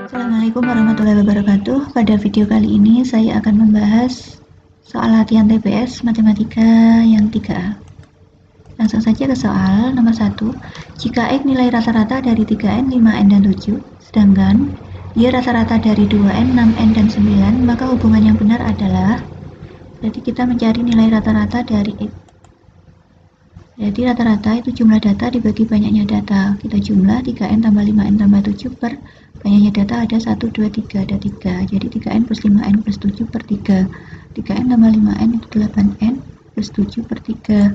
Assalamualaikum warahmatullahi wabarakatuh. Pada video kali ini saya akan membahas soal latihan TPS Matematika yang 3A. Langsung saja ke soal nomor 1. Jika X nilai rata-rata dari 3N, 5N, dan 7, sedangkan Y rata-rata dari 2N, 6N, dan 9, maka hubungan yang benar adalah, berarti kita mencari nilai rata-rata dari X. Jadi rata-rata itu jumlah data dibagi banyaknya data. Kita jumlah 3N tambah 5N tambah 7 per banyaknya data ada 1, 2, 3, ada 3. Jadi 3N plus 5N plus 7 per 3. 3N tambah 5N itu 8N plus 7 per 3.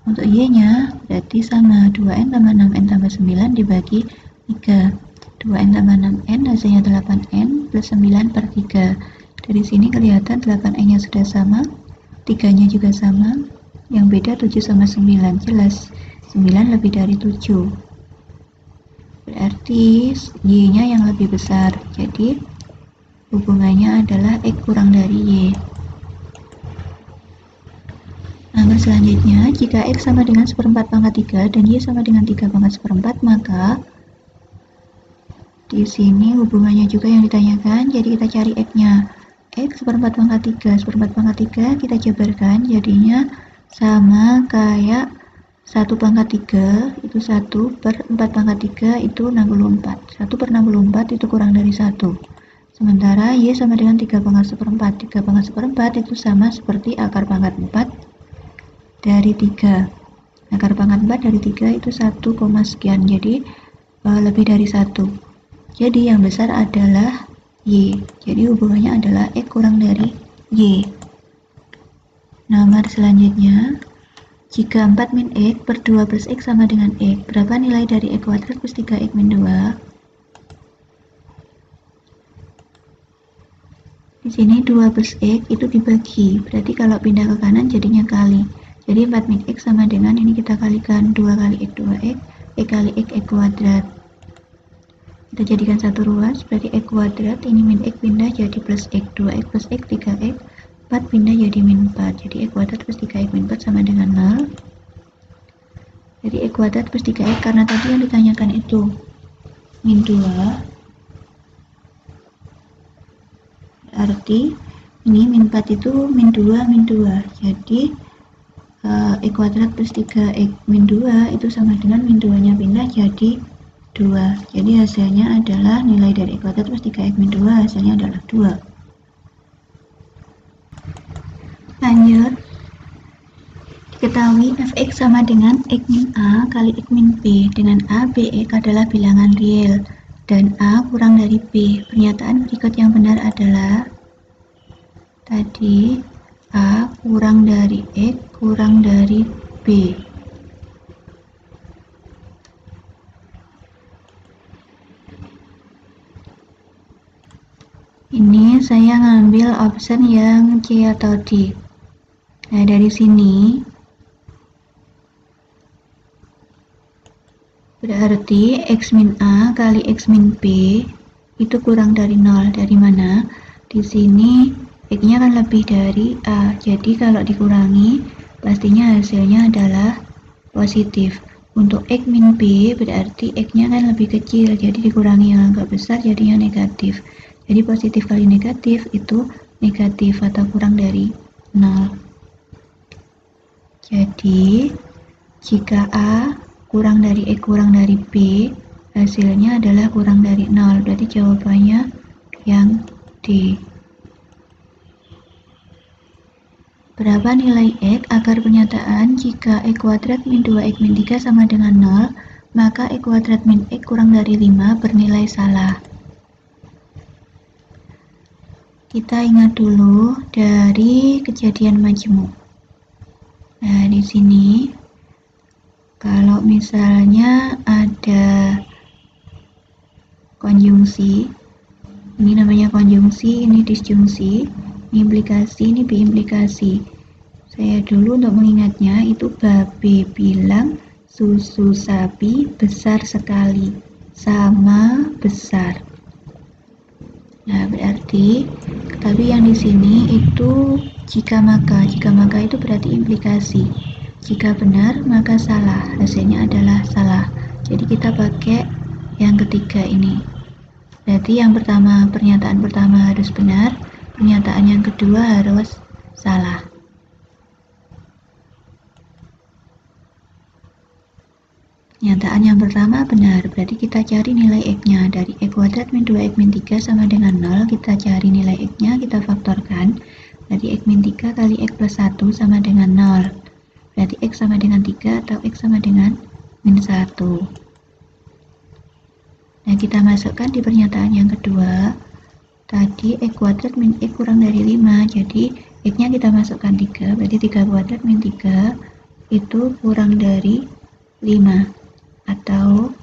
Untuk Y-nya berarti sama 2N tambah 6N tambah 9 dibagi 3. 2N tambah 6N hasilnya 8N plus 9 per 3. Dari sini kelihatan 8N-nya sudah sama, 3-nya juga sama. Yang beda 7 sama 9, jelas 9 lebih dari 7, berarti Y-nya yang lebih besar, jadi hubungannya adalah X kurang dari Y. Nomor selanjutnya, jika X sama dengan 1/4 pangkat 3 dan Y sama dengan 3 pangkat 1/4, maka di sini hubungannya juga yang ditanyakan, jadi kita cari X-nya. X 1/4 pangkat 3, 1/4 pangkat 3 kita jabarkan, jadinya sama kayak 1 pangkat 3 itu 1 per 4 pangkat 3 itu 64. 1 per 64 itu kurang dari 1. Sementara Y sama dengan 3 pangkat 1/4. 3 pangkat 1/4 itu sama seperti akar pangkat 4 dari 3. Akar pangkat 4 dari 3 itu 1, sekian. Jadi lebih dari 1. Jadi yang besar adalah Y. Jadi hubungannya adalah X kurang dari Y. Nomor selanjutnya, jika 4 min X per 2 plus X sama dengan X, berapa nilai dari X kuadrat plus 3X min 2? Di sini 2 plus X itu dibagi, berarti kalau pindah ke kanan jadinya kali. Jadi 4 min X sama dengan ini kita kalikan 2 kali X 2X, X kali X kuadrat. Kita jadikan satu ruas, berarti X kuadrat, ini min X pindah jadi plus X, 2X plus X 3X, 4 pindah jadi min 4, jadi X kuadrat plus 3X min 4 sama dengan 0. Jadi X kuadrat plus 3X, karena tadi yang ditanyakan itu min 2, berarti ini min 4 itu min 2, jadi X kuadrat plus 3X min 2 itu sama dengan min 2 nya pindah jadi 2, jadi hasilnya adalah nilai dari X kuadrat plus 3X min 2 hasilnya adalah 2. Lanjut, diketahui fx sama dengan x min a kali x min b, dengan a, b, x adalah bilangan real dan a kurang dari b. Pernyataan berikut yang benar adalah tadi a kurang dari x kurang dari b. Ini saya ngambil option yang C atau D. Nah, dari sini berarti X min A kali X min B itu kurang dari 0. Dari mana? Di sini X-nya kan lebih dari A. Jadi kalau dikurangi, pastinya hasilnya adalah positif. Untuk X min B berarti X-nya kan lebih kecil. Jadi dikurangi yang agak besar jadinya negatif. Jadi positif kali negatif itu negatif atau kurang dari 0. Jadi, jika A kurang dari X kurang dari B, hasilnya adalah kurang dari 0. Berarti jawabannya yang D. Berapa nilai X agar pernyataan jika X kuadrat min 2X min 3 sama dengan 0, maka X kuadrat min X kurang dari 5 bernilai salah. Kita ingat dulu dari kejadian majmuk. Nah, di sini kalau misalnya ada konjungsi, ini namanya konjungsi, ini disjungsi, ini implikasi, ini biimplikasi. Saya dulu untuk mengingatnya itu babe bilang susu sapi besar sekali, sama besar. Nah, berarti tapi yang di sini itu jika maka itu berarti implikasi. Jika benar maka salah, hasilnya adalah salah. Jadi kita pakai yang ketiga ini. Berarti yang pertama, pernyataan pertama harus benar, pernyataan yang kedua harus salah. Pernyataan yang pertama benar, berarti kita cari nilai X-nya. Dari X kuadrat min 2X min 3 sama dengan 0, kita cari nilai X-nya, kita faktorkan. Berarti X min 3 kali X plus 1 sama dengan 0. Berarti X sama dengan 3 atau X sama dengan min 1. Nah, kita masukkan di pernyataan yang kedua. Tadi X kuadrat min X kurang dari 5, jadi X-nya kita masukkan 3, berarti 3 kuadrat min 3 itu kurang dari 5. Atau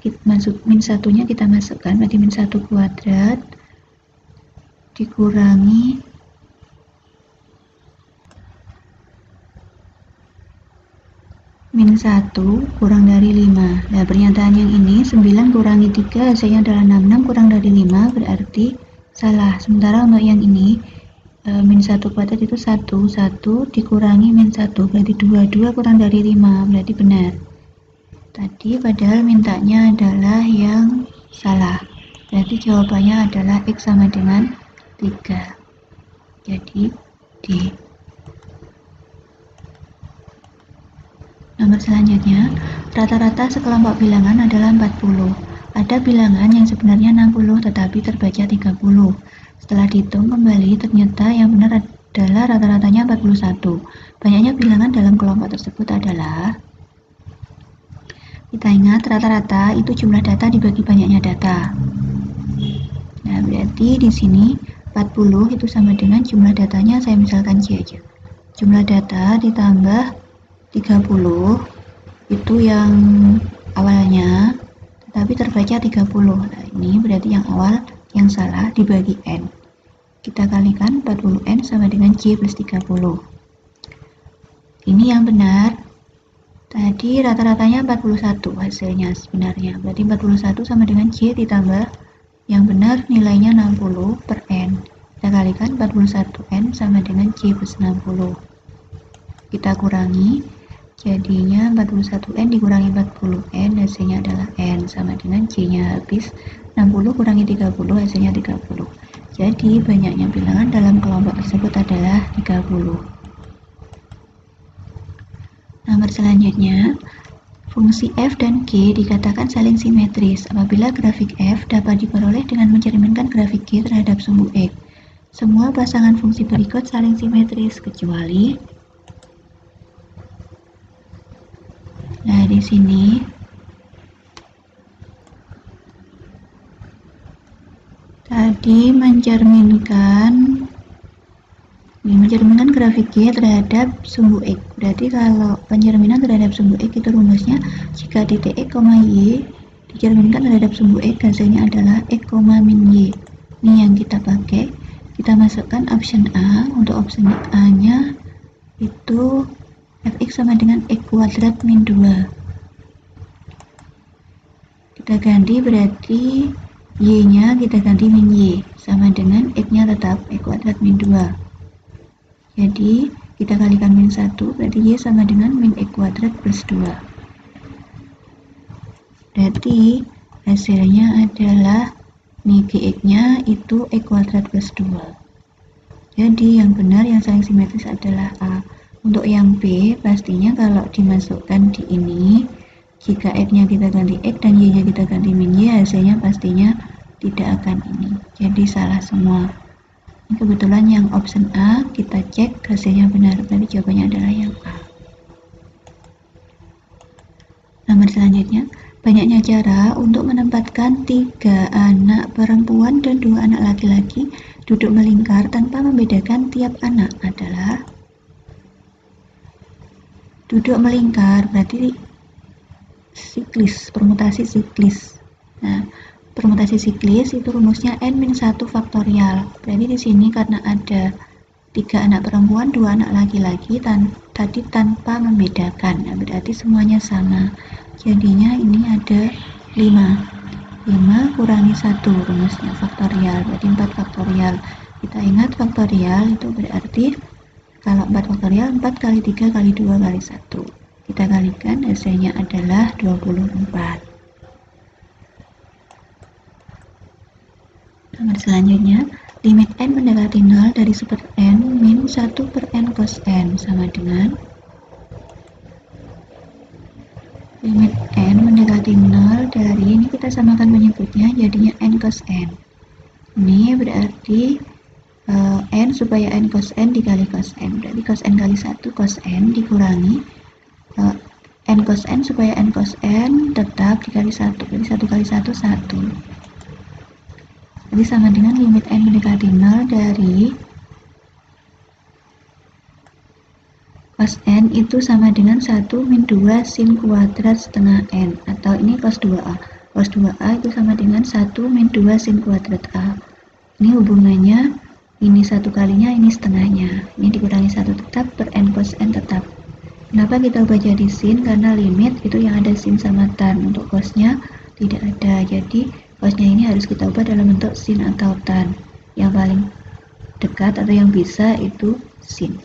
min satunya kita masukkan, berarti min 1 kuadrat dikurangi min 1 kurang dari 5. Nah, pernyataan yang ini 9 kurangi 3 hasilnya adalah 6, 6 kurang dari 5 berarti salah. Sementara untuk yang ini min 1 kuadrat itu 1 dikurangi min 1 berarti 2 kurang dari 5 berarti benar. Tadi padahal mintanya adalah yang salah. Berarti jawabannya adalah X sama dengan 3. Jadi D. Nomor selanjutnya, rata-rata sekelompok bilangan adalah 40. Ada bilangan yang sebenarnya 60 tetapi terbaca 30. Setelah dihitung kembali, ternyata yang benar adalah rata-ratanya 41. Banyaknya bilangan dalam kelompok tersebut adalah, kita ingat rata-rata itu jumlah data dibagi banyaknya data. Nah, berarti di sini 40 itu sama dengan jumlah datanya, saya misalkan J aja. Jumlah data ditambah 30 itu yang awalnya, tetapi terbaca 30. Nah, ini berarti yang awal yang salah dibagi N. Kita kalikan 40N sama dengan J plus 30. Ini yang benar. Tadi rata-ratanya 41 hasilnya sebenarnya. Berarti 41 sama dengan J ditambah yang benar nilainya 60 per N. Kita kalikan 41N sama dengan J plus 60. Kita kurangi, jadinya 41N dikurangi 40N hasilnya adalah N sama dengan J-nya habis. 60 kurangi 30 hasilnya 30. Jadi banyaknya bilangan dalam kelompok tersebut adalah 30. Nomor selanjutnya, fungsi f dan g dikatakan saling simetris apabila grafik f dapat diperoleh dengan mencerminkan grafik g terhadap sumbu x. Semua pasangan fungsi berikut saling simetris kecuali, nah di sini tadi mencerminkan grafik G terhadap sumbu X. Berarti kalau pencerminan terhadap sumbu X itu rumusnya jika titik X, Y dicerminkan terhadap sumbu X, hasilnya adalah X, min Y. Ini yang kita pakai. Kita masukkan option A. Untuk option A-nya itu Fx sama dengan X kuadrat min 2. Kita ganti berarti Y-nya kita ganti min Y. Sama dengan X-nya tetap X kuadrat min 2. Jadi kita kalikan min 1 berarti Y sama dengan min X kuadrat plus 2. Berarti hasilnya adalah nih Gx-nya itu X kuadrat plus 2. Jadi yang benar yang saling simetris adalah A. Untuk yang B pastinya kalau dimasukkan di ini, jika X-nya kita ganti X dan Y-nya kita ganti min Y, hasilnya pastinya tidak akan ini. Jadi salah semua. Kebetulan yang option A kita cek hasilnya benar, berarti jawabannya adalah yang A. Nomor selanjutnya, banyaknya cara untuk menempatkan 3 anak perempuan dan 2 anak laki-laki duduk melingkar tanpa membedakan tiap anak adalah, duduk melingkar berarti siklis, permutasi siklis. Nah, permutasi siklis itu rumusnya n-1 faktorial. Berarti di sini karena ada 3 anak perempuan, 2 anak laki-laki, tadi tanpa membedakan. Nah, berarti semuanya sama. Jadinya ini ada 5. 5 kurangi 1 rumusnya faktorial. Berarti 4 faktorial. Kita ingat faktorial itu berarti kalau 4 faktorial 4 kali 3 kali 2 kali 1. Kita kalikan hasilnya adalah 24. Nomor selanjutnya, limit n mendekati 0 dari super n min 1 per n cos n sama dengan limit n mendekati 0 dari, ini kita samakan penyebutnya jadinya n cos n. Ini berarti n supaya n cos n dikali cos n, berarti cos n kali 1 cos n dikurangi n cos n supaya n cos n tetap dikali 1, berarti 1 kali 1 1. Jadi sama dengan limit n mendekati 0 dari cos n itu sama dengan 1 min 2 sin kuadrat setengah n, atau ini cos 2a. Cos 2a itu sama dengan 1 min 2 sin kuadrat a. Ini hubungannya, ini satu kalinya, ini setengahnya. Ini dikurangi 1 tetap per n cos n tetap. Kenapa kita ubah jadi sin? Karena limit itu yang ada sin sama tan. Untuk cosnya tidak ada, jadi cosnya ini harus kita ubah dalam bentuk sin atau tan. Yang paling dekat atau yang bisa itu sin.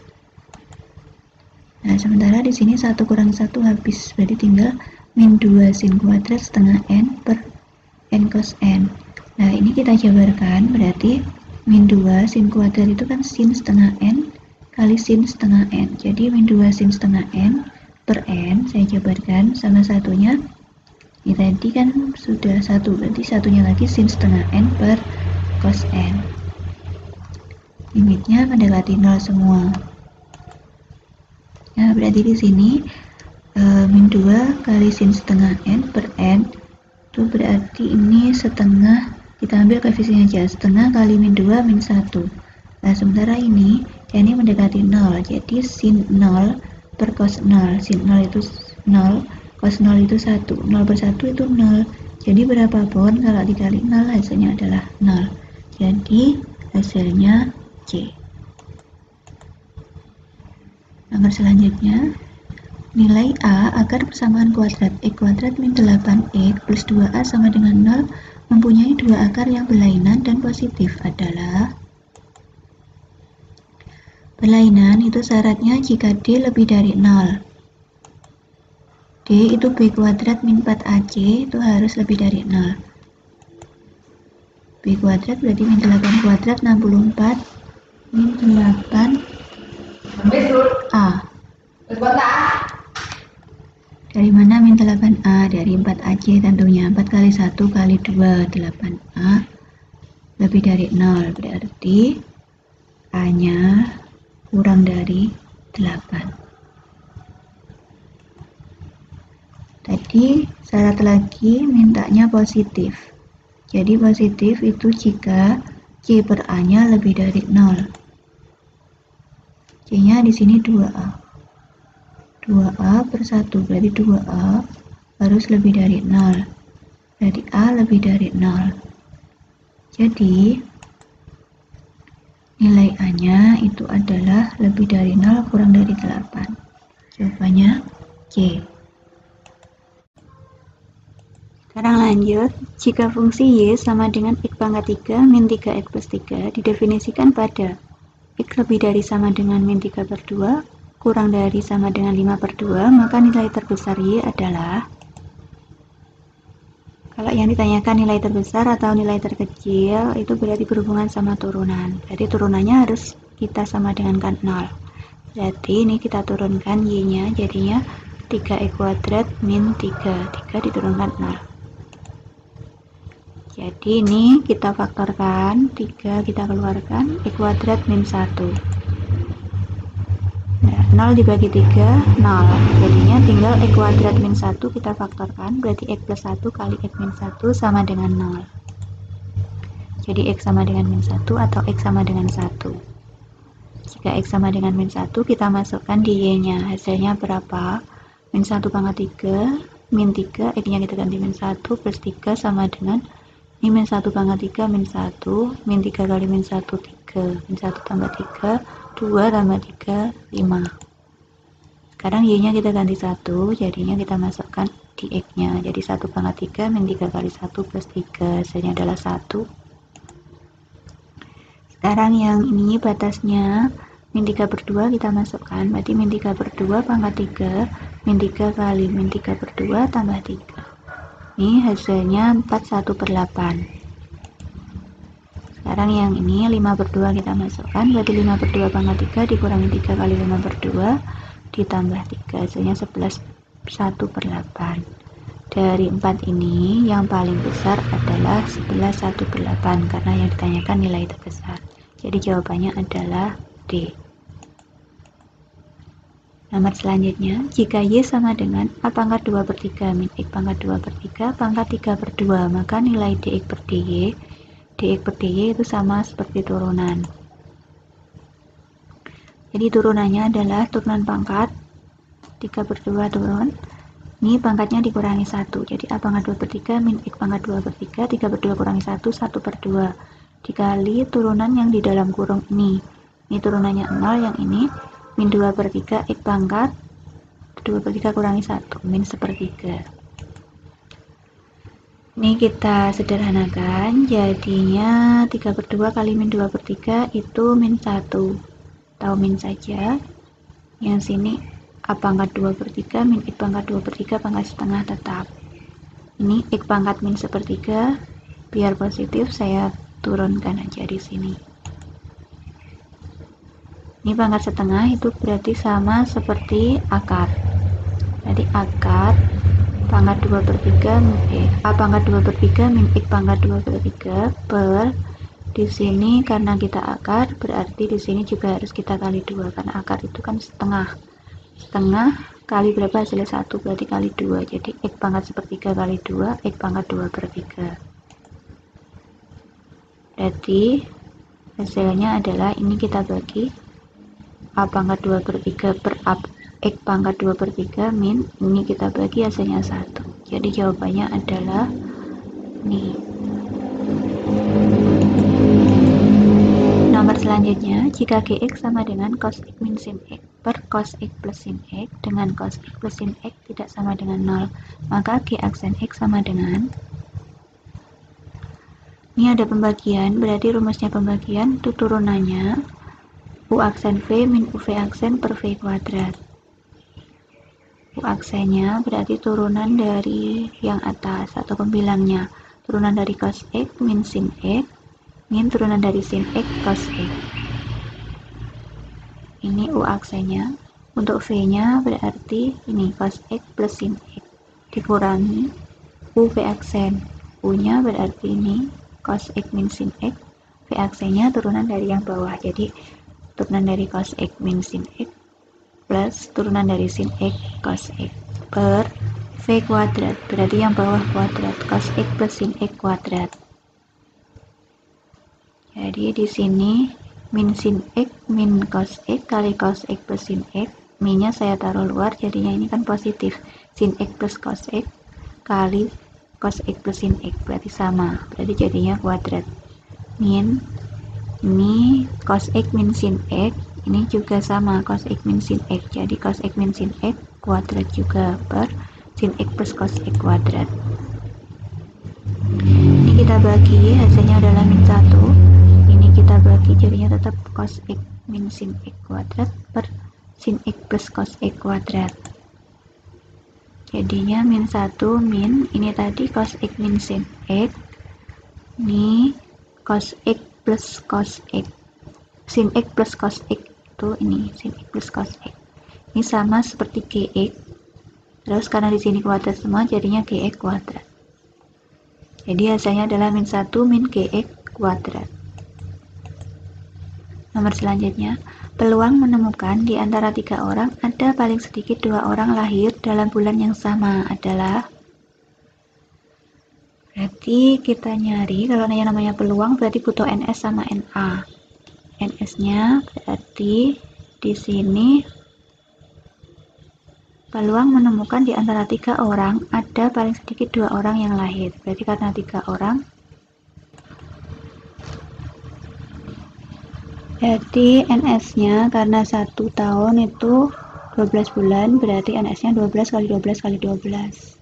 Nah, sementara di sini 1 kurang 1 habis, berarti tinggal min 2 sin kuadrat setengah n per n cos n. Nah, ini kita jabarkan, berarti min 2 sin kuadrat itu kan sin setengah n kali sin setengah n. Jadi min 2 sin setengah n per n, saya jabarkan sama satunya. Ini tadi kan sudah 1, berarti satunya lagi sin setengah n per cos n. Limitnya mendekati 0 semua. Nah, berarti di sini min 2 kali sin setengah n per n itu berarti ini setengah, kita ambil koefisiennya aja, setengah kali min 2 min 1. Nah, sementara ini mendekati 0, jadi sin 0 per cos 0. Sin 0 itu 0, cos 0 itu 1, 0 per 1 itu 0. Jadi berapapun kalau dikali 0 hasilnya adalah 0. Jadi hasilnya C. Nomor selanjutnya, nilai A agar persamaan kuadrat X kuadrat min 8X plus 2A sama dengan 0 mempunyai dua akar yang berlainan dan positif adalah, berlainan itu syaratnya jika D lebih dari 0. D itu B kuadrat min 4AC itu harus lebih dari 0. B kuadrat berarti min 8 kuadrat 64 min 8 A. Dari mana min 8A? Dari 4AC tentunya. 4 kali 1 kali 2, 8A lebih dari 0. Berarti A-nya kurang dari 8. Tadi syarat lagi mintanya positif. Jadi positif itu jika C per A-nya lebih dari 0. C-nya di sini 2A. 2A per 1, berarti 2A harus lebih dari 0. Berarti A lebih dari 0. Jadi, nilai A-nya itu adalah lebih dari 0 kurang dari 8. Jawabannya C. Sekarang lanjut, jika fungsi Y sama dengan X pangkat 3 min 3X plus 3 didefinisikan pada X lebih dari sama dengan min 3 per 2, kurang dari sama dengan 5 per 2, maka nilai terbesar Y adalah, kalau yang ditanyakan nilai terbesar atau nilai terkecil, itu berarti berhubungan sama turunan. Berarti turunannya harus kita sama dengan kan 0. Berarti ini kita turunkan Y-nya, jadinya 3X kuadrat min 3. 3 diturunkan 0. Jadi ini kita faktorkan, 3 kita keluarkan, X kuadrat min 1. Nah, 0 dibagi 3, 0. Jadinya tinggal X kuadrat min 1 kita faktorkan, berarti X plus 1 kali X min 1 sama dengan 0. Jadi X sama dengan min 1 atau X sama dengan 1. Jika X sama dengan min 1, kita masukkan di Y-nya. Hasilnya berapa? Min 1 pangkat 3, min 3, X-nya kita ganti min 1, plus 3 sama dengan ini min 1 pangkat 3 min 1, min 3 kali min 1 3, min 1 tambah 3, 2 tambah 3, 5. Sekarang Y-nya kita ganti 1, jadinya kita masukkan di X-nya. Jadi 1 pangkat 3 min 3 kali 1 plus 3, hasilnya adalah 1. Sekarang yang ini batasnya min 3 per 2 kita masukkan, berarti min 3 per 2 pangkat 3, min 3 kali min 3 per 2 tambah 3. Ini hasilnya 41 per 8. Sekarang yang ini 5/2 kita masukkan, berarti 5/2 pangkat 3 dikurangi 3 kali 5/2 ditambah 3, hasilnya 11 1/8. Dari 4 ini yang paling besar adalah 11 1/8 karena yang ditanyakan nilai terbesar. Jadi jawabannya adalah D. Nomor selanjutnya, jika Y sama dengan A pangkat 2/3 min X pangkat 2/3 pangkat 3/2, maka nilai dx per dy itu sama seperti turunan. Jadi turunannya adalah turunan pangkat 3/2 turun. Ini pangkatnya dikurangi 1. Jadi A pangkat 2/3 min X pangkat 2/3, 3/2 kurangi 1, 1/2. Dikali turunan yang di dalam kurung ini. Ini turunannya 0, yang ini min 2/3 X pangkat 2/3 kurangi 1, min 1/3. Ini kita sederhanakan, jadinya 3/2 kali min 2/3 itu min 1. Tahu min saja. Yang sini A pangkat 2/3 min X pangkat 2/3 pangkat setengah tetap. Ini X pangkat min 1/3, biar positif saya turunkan aja di sini. Ini pangkat setengah itu berarti sama seperti akar. Jadi akar pangkat 2/3 A pangkat 2/3 min X pangkat 2/3 per, di sini karena kita akar berarti di sini juga harus kita kali 2 karena akar itu kan setengah kali berapa hasilnya 1, berarti kali 2. Jadi X pangkat 1/3 kali 2 X pangkat 2/3. Berarti hasilnya adalah ini kita bagi A pangkat 2/3 per X pangkat 2/3 min, ini kita bagi hasilnya 1. Jadi jawabannya adalah ini. Nomor selanjutnya, jika Gx sama dengan cos X min sin X per cos X plus sin X dengan cos X plus sin X tidak sama dengan 0, maka G aksen X sama dengan, ini ada pembagian, berarti rumusnya pembagian itu turunannya U aksen V min UV aksen per V kuadrat. U aksennya berarti turunan dari yang atas atau pembilangnya, turunan dari cos X min sin X min turunan dari sin X cos X. Ini U aksennya. Untuk V nya berarti ini cos X plus sin X dikurangi UV aksen. U nya berarti ini cos X min sin X, V aksennya turunan dari yang bawah, jadi turunan dari cos X min sin X plus turunan dari sin X cos X per V kuadrat, berarti yang bawah kuadrat, cos X plus sin X kuadrat. Jadi di sini min sin X min cos X kali cos X plus sin X, minnya saya taruh luar, jadinya ini kan positif, sin X plus cos X kali cos X plus sin X, berarti sama, berarti jadinya kuadrat. Min, ini cos X min sin X, ini juga sama, cos X min sin X, jadi cos X min sin X kuadrat juga per sin X plus cos X kuadrat. Ini kita bagi, hasilnya adalah min 1, ini kita bagi, jadinya tetap cos X min sin X kuadrat per sin X plus cos X kuadrat. Jadinya min 1 min, ini tadi cos X min sin X, ini cos X plus cos X, sin X plus cos X itu ini sin X plus cos X. Ini sama seperti Gx. Terus karena di sini kuadrat semua, jadinya Gx kuadrat. Jadi hasilnya adalah min 1 min Gx kuadrat. Nomor selanjutnya, peluang menemukan di antara 3 orang ada paling sedikit 2 orang lahir dalam bulan yang sama adalah, berarti kita nyari, kalau yang namanya peluang berarti butuh NS sama NA. NS-nya berarti di sini peluang menemukan di antara 3 orang ada paling sedikit 2 orang yang lahir. Berarti karena 3 orang, jadi NS-nya karena 1 tahun itu 12 bulan, berarti NS-nya 12 kali 12 kali 12.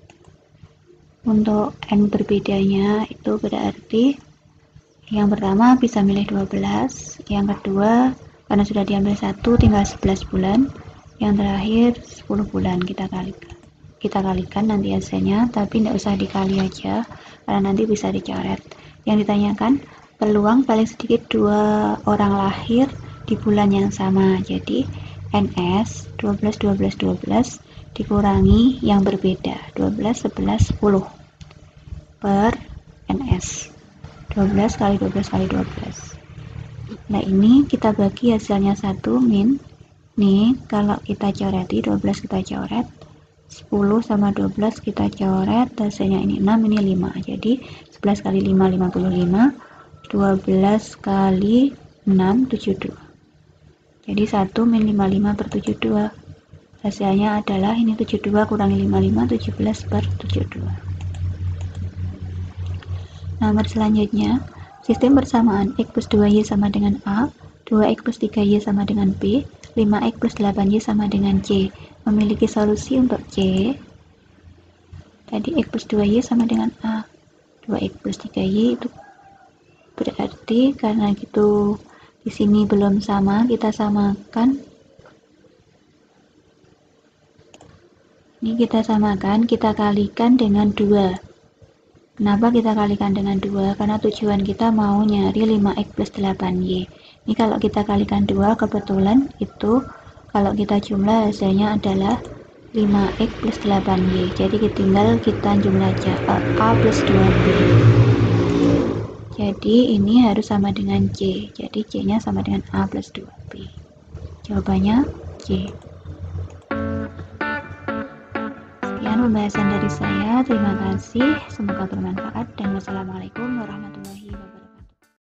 Untuk N berbedanya itu berarti yang pertama bisa milih 12, yang kedua karena sudah diambil 1 tinggal 11 bulan, yang terakhir 10 bulan. Kita kalikan nanti hasilnya, tapi tidak usah dikali aja karena nanti bisa dicoret. Yang ditanyakan peluang paling sedikit 2 orang lahir di bulan yang sama. Jadi NS 12 12 12 dikurangi yang berbeda 12 11 10 per NS 12 kali 12 kali 12. Nah ini kita bagi hasilnya 1 min. Nih kalau kita coreti 12 kita coret, 10 sama 12 kita coret, hasilnya ini 6, ini 5. Jadi 11 kali 5 55, 12 kali 6 72. Jadi 1 min 55 per 72. Hasilnya adalah ini 72 kurangi 55, 17 per 72. Nomor selanjutnya, sistem persamaan X plus 2Y sama dengan A, 2X plus 3Y sama dengan B, 5X plus 8Y sama dengan C. Memiliki solusi untuk C. Tadi X plus 2Y sama dengan A. 2X plus 3Y itu berarti karena gitu di sini belum sama, kita samakan. Ini kita samakan, kita kalikan dengan 2. Kenapa kita kalikan dengan 2? Karena tujuan kita mau nyari 5X plus 8Y. Ini kalau kita kalikan 2, kebetulan itu kalau kita jumlah hasilnya adalah 5X plus 8Y. Jadi tinggal kita jumlah aja A plus 2B. Jadi ini harus sama dengan C. Jadi C-nya sama dengan A plus 2B. Jawabannya C. Sekian pembahasan dari saya. Terima kasih. Semoga bermanfaat dan wassalamualaikum warahmatullahi wabarakatuh.